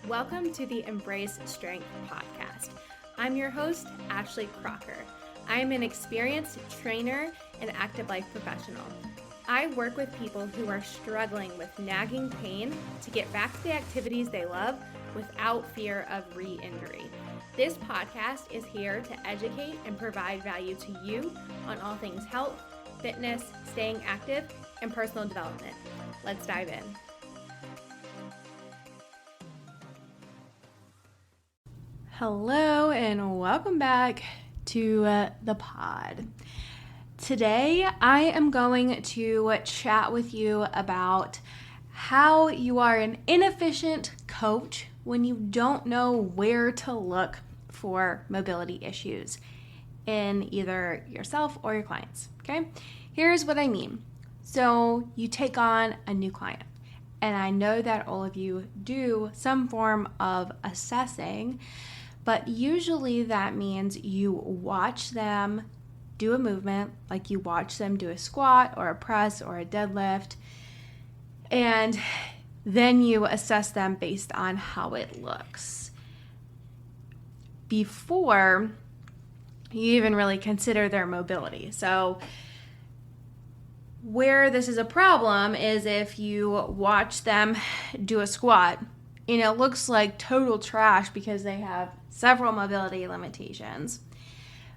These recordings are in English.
Welcome to the Embrace Strength podcast. I'm your host, Ashley Crocker. I am an experienced trainer and active life professional. I work with people who are struggling with nagging pain to get back to the activities they love without fear of re-injury. This podcast is here to educate and provide value to you on all things health, fitness, staying active, and personal development. Let's dive in. Hello and welcome back to the pod. Today I am going to chat with you about how you are an inefficient coach when you don't know where to look for mobility issues in either yourself or your clients. Okay, here's what I mean. So you take on a new client, and I know that all of you do some form of assessing, but usually that means you watch them do a movement, like you watch them do a squat or a press or a deadlift, and then you assess them based on how it looks before you even really consider their mobility. So where this is a problem is if you watch them do a squat and it looks like total trash because they have several mobility limitations.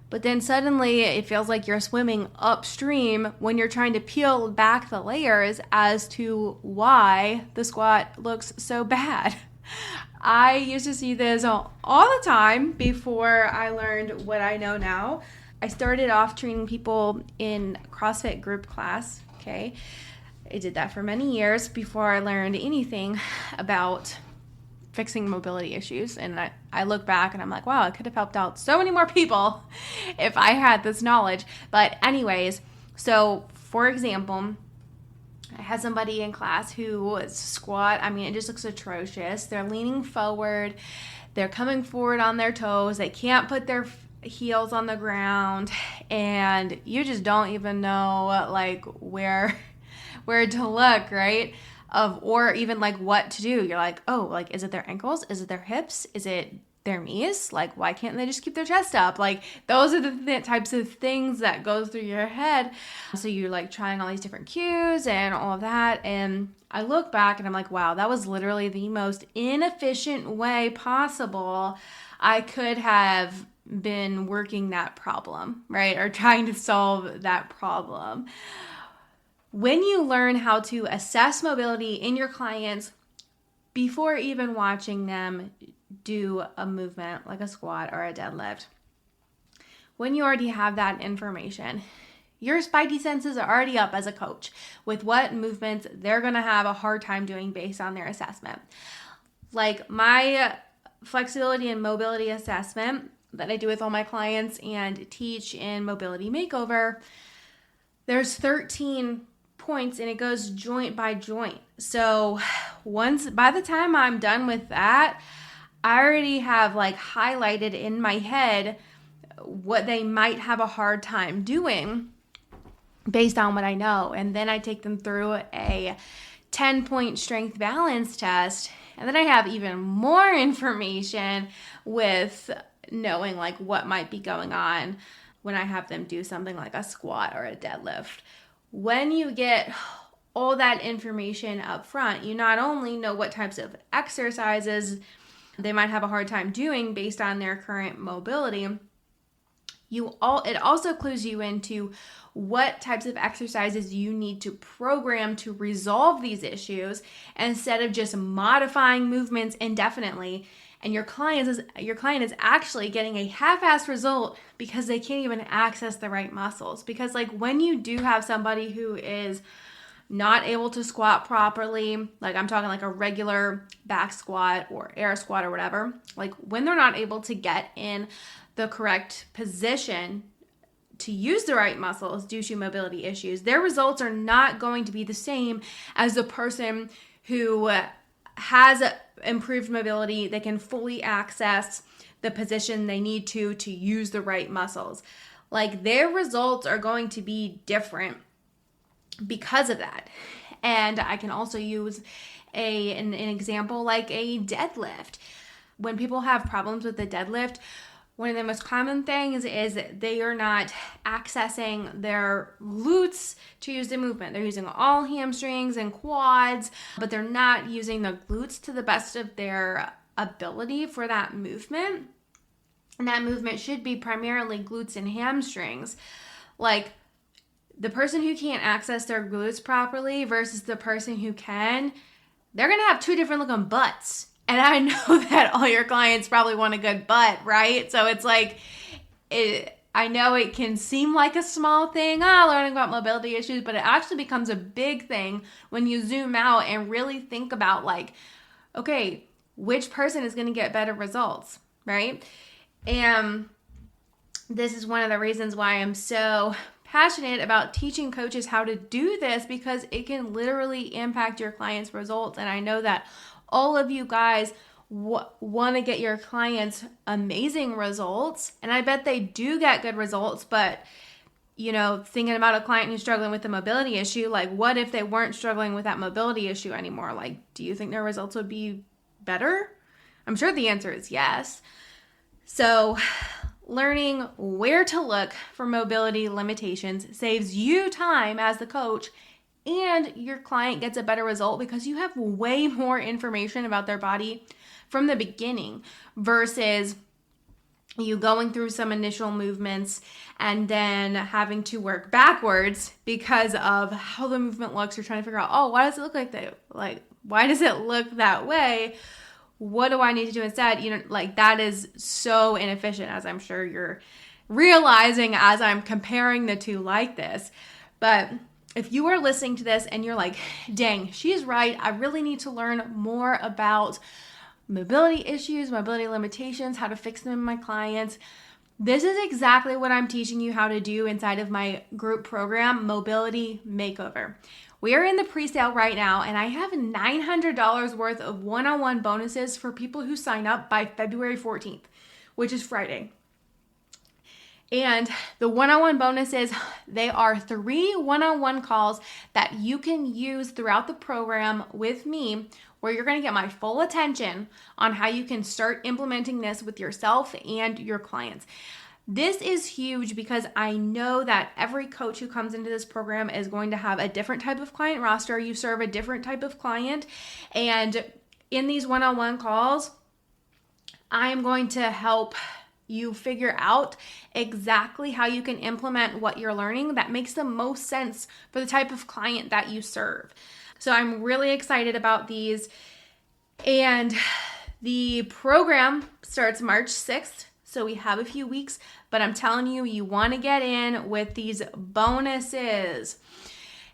But then suddenly it feels like you're swimming upstream when you're trying to peel back the layers as to why the squat looks so bad. I used to see this all the time before I learned what I know now. I started off training people in CrossFit group class, okay? I did that for many years before I learned anything about fixing mobility issues, and I look back and I'm like, wow, I could have helped out so many more people if I had this knowledge. But anyways, so for example, I had somebody in class who was squat. I mean, it just looks atrocious. They're leaning forward, they're coming forward on their toes, they can't put their heels on the ground, and you just don't even know like where to look, right? Or even like what to do. You're like, oh, like, is it their ankles? Is it their hips? Is it their knees? Like, why can't they just keep their chest up? Like, those are the types of things that go through your head. So you're like trying all these different cues and all of that. And I look back and I'm like, wow, that was literally the most inefficient way possible I could have been working that problem, right? Or trying to solve that problem. When you learn how to assess mobility in your clients before even watching them do a movement like a squat or a deadlift, when you already have that information, your spidey senses are already up as a coach with what movements they're going to have a hard time doing based on their assessment. Like my flexibility and mobility assessment that I do with all my clients and teach in Mobility Makeover, there's 13 points and it goes joint by joint. So by the time I'm done with that, I already have like highlighted in my head what they might have a hard time doing based on what I know. And then I take them through a 10-point strength balance test. And then I have even more information with knowing like what might be going on when I have them do something like a squat or a deadlift. When you get all that information up front, you not only know what types of exercises they might have a hard time doing based on their current mobility, it also clues you into what types of exercises you need to program to resolve these issues instead of just modifying movements indefinitely. And your client is actually getting a half-assed result because they can't even access the right muscles. Because like when you do have somebody who is not able to squat properly, like I'm talking like a regular back squat or air squat or whatever, like when they're not able to get in the correct position to use the right muscles due to mobility issues, their results are not going to be the same as the person who has improved mobility, they can fully access the position they need to use the right muscles. Like their results are going to be different because of that. And I can also use an example like a deadlift. When people have problems with the deadlift, one of the most common things is they are not accessing their glutes to use the movement. They're using all hamstrings and quads, but they're not using the glutes to the best of their ability for that movement. And that movement should be primarily glutes and hamstrings. Like the person who can't access their glutes properly versus the person who can, they're going to have two different looking butts. And I know that all your clients probably want a good butt, right? So it's like, I know it can seem like a small thing, learning about mobility issues, but it actually becomes a big thing when you zoom out and really think about like, okay, which person is going to get better results, right? And this is one of the reasons why I'm so passionate about teaching coaches how to do this, because it can literally impact your clients' results. And I know that all of you guys want to get your clients amazing results, and I bet they do get good results, but thinking about a client who's struggling with a mobility issue, like what if they weren't struggling with that mobility issue anymore? Like, do you think their results would be better? I'm sure the answer is yes. So learning where to look for mobility limitations saves you time as the coach, and your client gets a better result because you have way more information about their body from the beginning versus you going through some initial movements and then having to work backwards because of how the movement looks. You're trying to figure out, why does it look like that? Like, why does it look that way? What do I need to do instead? That is so inefficient, as I'm sure you're realizing as I'm comparing the two like this. But if you are listening to this and you're like, dang, she's right, I really need to learn more about mobility issues, mobility limitations, how to fix them in my clients, this is exactly what I'm teaching you how to do inside of my group program, Mobility Makeover. We are in the pre-sale right now, and I have $900 worth of one-on-one bonuses for people who sign up by February 14th, which is Friday. And the one-on-one bonuses, they are 3 one-on-one calls that you can use throughout the program with me, where you're going to get my full attention on how you can start implementing this with yourself and your clients. This is huge because I know that every coach who comes into this program is going to have a different type of client roster. You serve a different type of client. And in these one-on-one calls, I am going to help you figure out exactly how you can implement what you're learning that makes the most sense for the type of client that you serve. So I'm really excited about these. And the program starts March 6th. So we have a few weeks, but I'm telling you, you want to get in with these bonuses.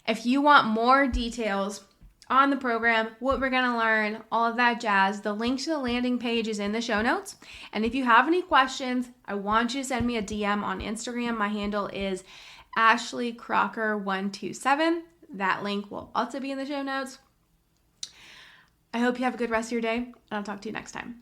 If you want more details on the program, what we're going to learn, all of that jazz, the link to the landing page is in the show notes. And if you have any questions, I want you to send me a DM on Instagram. My handle is AshleyCrocker127. That link will also be in the show notes. I hope you have a good rest of your day, and I'll talk to you next time.